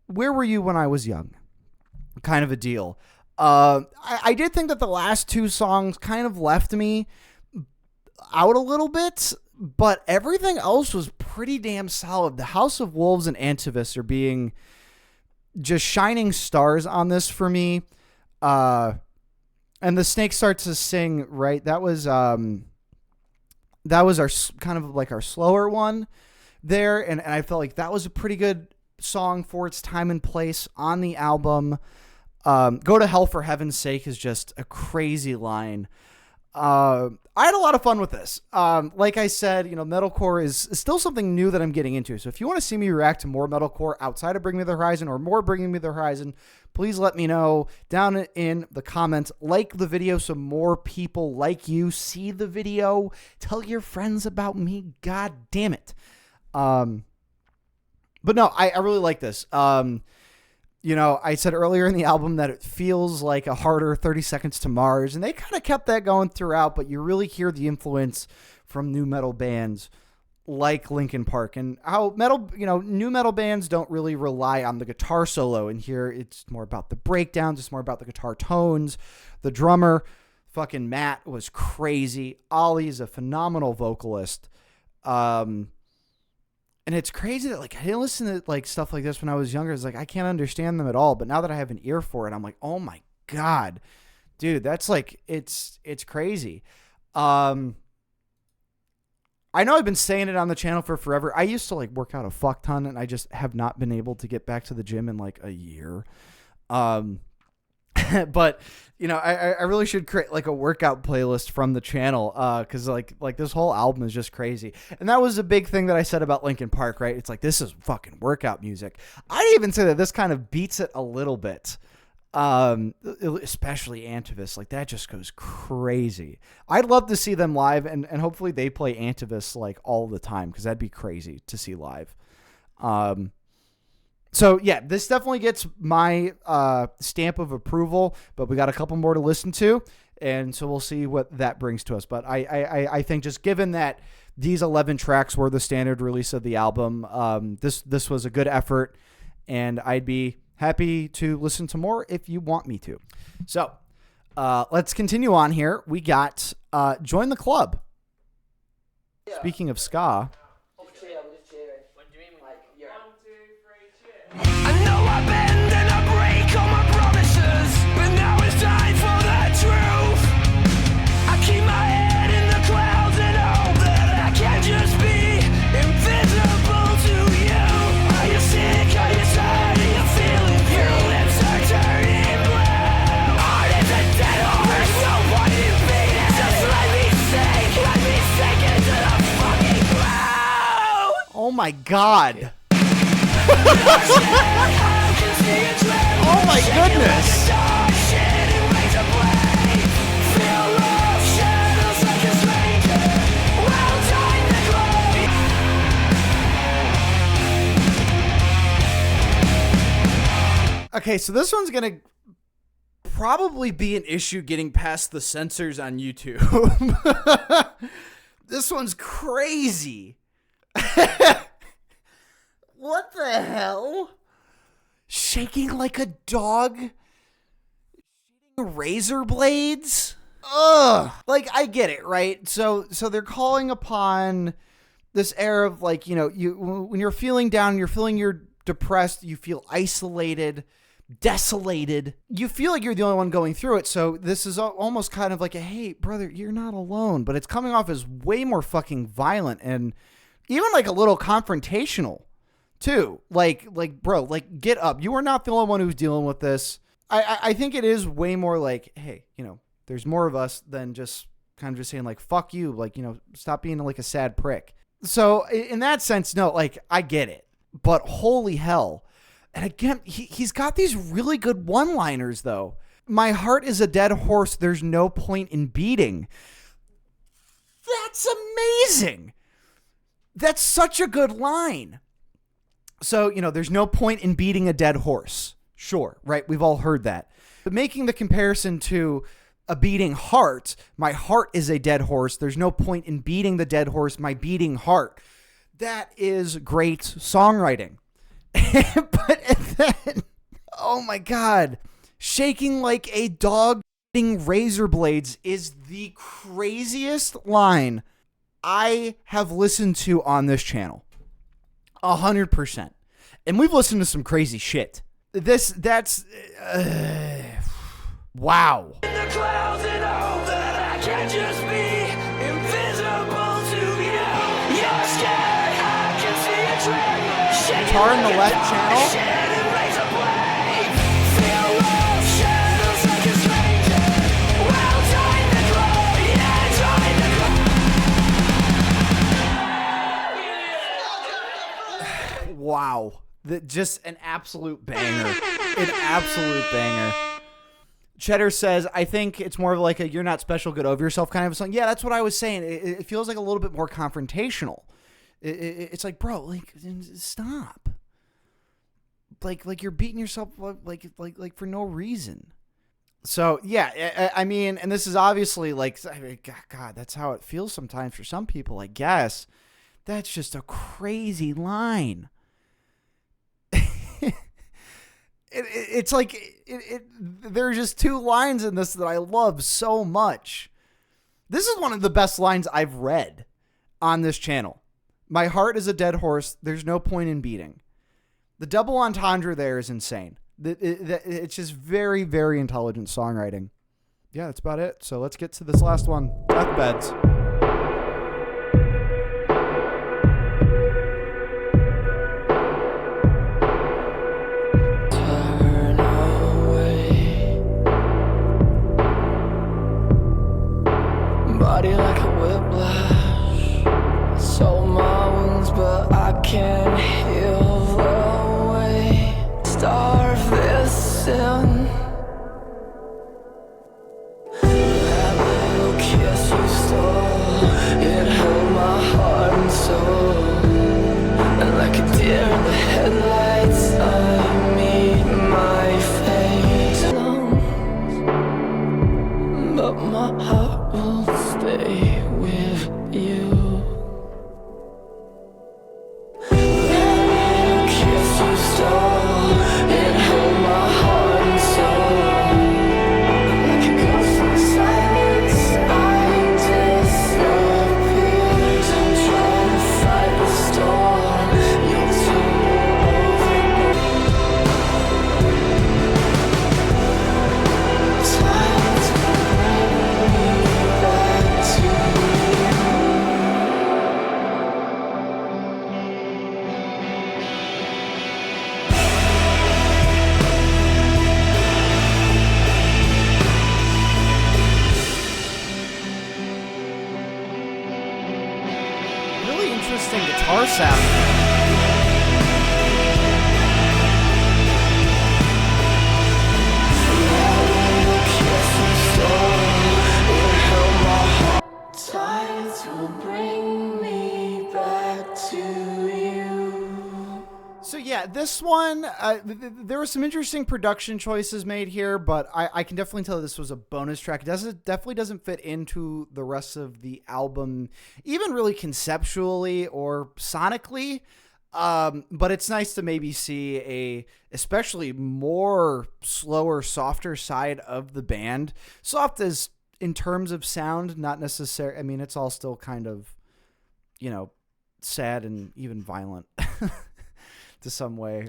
where were you when I was young? Kind of a deal. I did think that the last two songs kind of left me out a little bit, but everything else was pretty damn solid. The House of Wolves and Antivist are being just shining stars on this for me. And the snake starts to sing, right? That was our kind of like our slower one there. And I felt like that was a pretty good song for its time and place on the album. Go to Hell for Heaven's Sake is just a crazy line. I had a lot of fun with this. Like I said, you know, metalcore is still something new that I'm getting into. So if you want to see me react to more metalcore outside of Bring Me the Horizon or more Bringing Me the Horizon, please let me know down in the comments. Like the video so more people like you see the video. Tell your friends about me. God damn it. But no, I really like this. You know, I said earlier in the album that it feels like a harder 30 Seconds to Mars, and they kind of kept that going throughout, but you really hear the influence from new metal bands like Linkin Park, and how metal, you know, new metal bands don't really rely on the guitar solo, and here it's more about the breakdowns, it's more about the guitar tones. The drummer, fucking Matt, was crazy. Ollie's a phenomenal vocalist. And it's crazy that, like, I didn't listen to, like, stuff like this when I was younger. It's like, I can't understand them at all. But now that I have an ear for it, I'm like, oh my God, dude, that's like, it's crazy. I know I've been saying it on the channel for forever. I used to, like, work out a fuck ton, and I just have not been able to get back to the gym in, like, a year. But, you know, I really should create, like, a workout playlist from the channel, because like this whole album is just crazy. And that was a big thing that I said about Linkin Park, right? It's like, this is fucking workout music. I'd even say that this kind of beats it a little bit, especially Antivist. Like, that just goes crazy. I'd love to see them live, and hopefully they play Antivist, like, all the time, because that'd be crazy to see live. So, yeah, this definitely gets my stamp of approval, but we got a couple more to listen to, and so we'll see what that brings to us. But I think just given that these 11 tracks were the standard release of the album, this was a good effort, and I'd be happy to listen to more if you want me to. So, let's continue on here. We got Join the Club. Yeah. Speaking of ska... I know I bend and I break all my promises, but now it's time for the truth. I keep my head in the clouds and hope that I can just be invisible to you. Are you sick? Are you tired? Are you feeling blue? Your lips are turning blue. Heart is a dead horse, nobody beat it. my God. Oh my goodness. Okay, so this one's gonna probably be an issue getting past the censors on YouTube. This one's crazy. What the hell? Shaking like a dog? Shooting razor blades? Ugh. Like, I get it, right? So they're calling upon this air of, like, you know, when you're feeling down, you're depressed, you feel isolated, desolated, you feel like you're the only one going through it. So this is almost kind of like a, hey, brother, you're not alone. But it's coming off as way more fucking violent and even like a little confrontational too. Like, bro, like, get up. You are not the only one who's dealing with this. I think it is way more like, hey, you know, there's more of us than just kind of just saying like, fuck you. Like, you know, stop being like a sad prick. So in that sense, no, like, I get it. But holy hell. And again, he's got these really good one-liners, though. My heart is a dead horse. There's no point in beating. That's amazing. That's such a good line. So, you know, there's no point in beating a dead horse. Sure, right? We've all heard that. But making the comparison to a beating heart, my heart is a dead horse. There's no point in beating the dead horse, my beating heart. That is great songwriting. But then, oh my God, shaking like a dog eating razor blades is the craziest line I have listened to on this channel. 100%. And we've listened to some crazy shit. That's wow. In the clouds and hope that I can't just be invisible to you. You're scared, I can see a trail. Guitar in the left channel. Wow. Just an absolute banger. An absolute banger. Cheddar says, I think it's more of like a you're not special, get over yourself kind of a song. Yeah, that's what I was saying. It feels like a little bit more confrontational. It's like, bro, like, stop. Like you're beating yourself like for no reason. So yeah, I mean, and this is obviously like, God, that's how it feels sometimes for some people, I guess. That's just a crazy line. It's like there are just two lines in this that I love so much. This is one of the best lines I've read on this channel. My heart is a dead horse. There's no point in beating. The double entendre there is insane. It's just very, very intelligent songwriting. Yeah, that's about it. So let's get to this last one. Deathbeds. Body like a whiplash. I sold my wounds, but I can't heal the way. Starve this sin. That little kiss you stole, it held my heart and soul. And like a deer in the headlights, I meet my fate alone. But my heart will stay with you. That little kiss you stole, it held my heart and soul. Like a ghost in silence, I disappeared. I'm trying to fight the storm. You'll tumble overboard. Time's bringing me back to you. Really interesting guitar sound. to you. So yeah, this one, there were some interesting production choices made here, but I can definitely tell this was a bonus track. It definitely doesn't fit into the rest of the album, even really conceptually or sonically. But it's nice to maybe see a especially more slower, softer side of the band. Soft as in terms of sound, not necessarily. I mean, it's all still kind of, sad and even violent. To some way,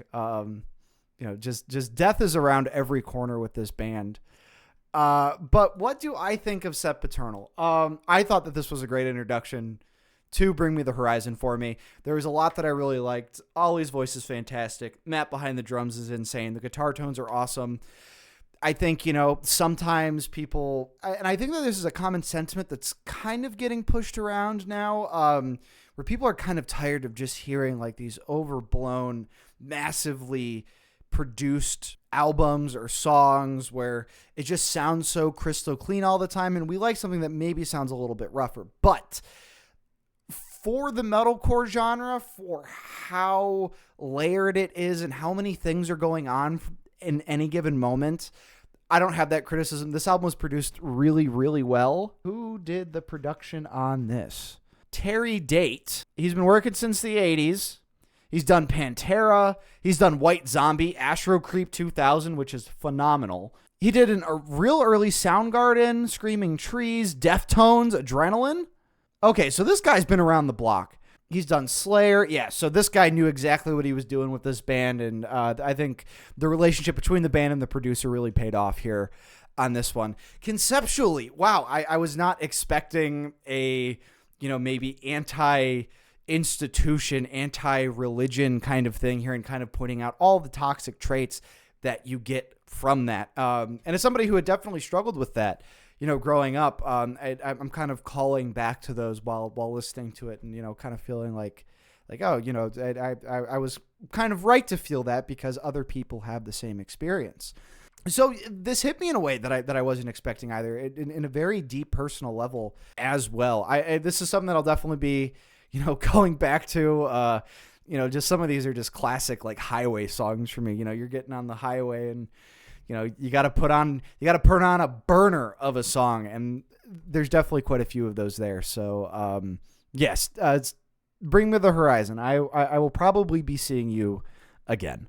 just death is around every corner with this band. But what do I think of Sempiternal? I thought that this was a great introduction to Bring Me the Horizon for me. There was a lot that I really liked. Ollie's voice is fantastic. Matt behind the drums is insane. The guitar tones are awesome. I think, sometimes people, and I think that this is a common sentiment that's kind of getting pushed around now, where people are kind of tired of just hearing like these overblown, massively produced albums or songs where it just sounds so crystal clean all the time. And we like something that maybe sounds a little bit rougher. But for the metalcore genre, for how layered it is and how many things are going on in any given moment, I don't have that criticism. This album was produced really, really well. Who did the production on this? Terry Date. He's been working since the 80s. He's done Pantera. He's done White Zombie, Astro Creep 2000, which is phenomenal. He did a real early Soundgarden, Screaming Trees, Deftones, Adrenaline. Okay, so this guy's been around the block. He's done Slayer. Yeah, so this guy knew exactly what he was doing with this band, and I think the relationship between the band and the producer really paid off here on this one. Conceptually, wow, I was not expecting a, maybe anti-institution, anti-religion kind of thing here and kind of pointing out all the toxic traits that you get from that. And as somebody who had definitely struggled with that, growing up, I'm kind of calling back to those while listening to it and, kind of feeling like, oh, I was kind of right to feel that because other people have the same experience. So this hit me in a way that I wasn't expecting either, in a very deep personal level as well. This is something that I'll definitely be, going back to, just some of these are just classic like highway songs for me. You're getting on the highway and, you got to put on a burner of a song, and there's definitely quite a few of those there. So, yes, Bring Me the Horizon. I will probably be seeing you again.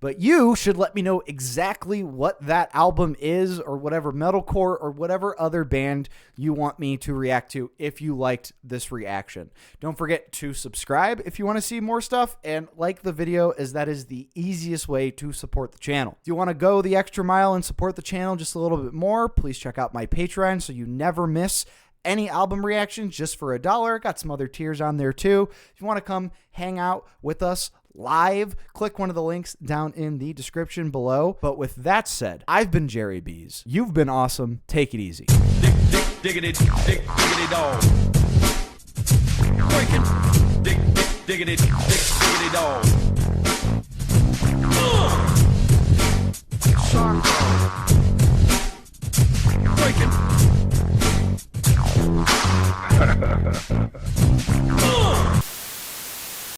But you should let me know exactly what that album is, or whatever metalcore or whatever other band you want me to react to if you liked this reaction. Don't forget to subscribe if you want to see more stuff, and like the video, as that is the easiest way to support the channel. If you want to go the extra mile and support the channel just a little bit more, please check out my Patreon so you never miss any album reactions just for $1. Got some other tiers on there too. If you want to come hang out with us live, click one of the links down in the description below. But with that said, I've been Jerry Bees. You've been awesome. Take it easy. Diggity dog. Breaking. Diggity dog.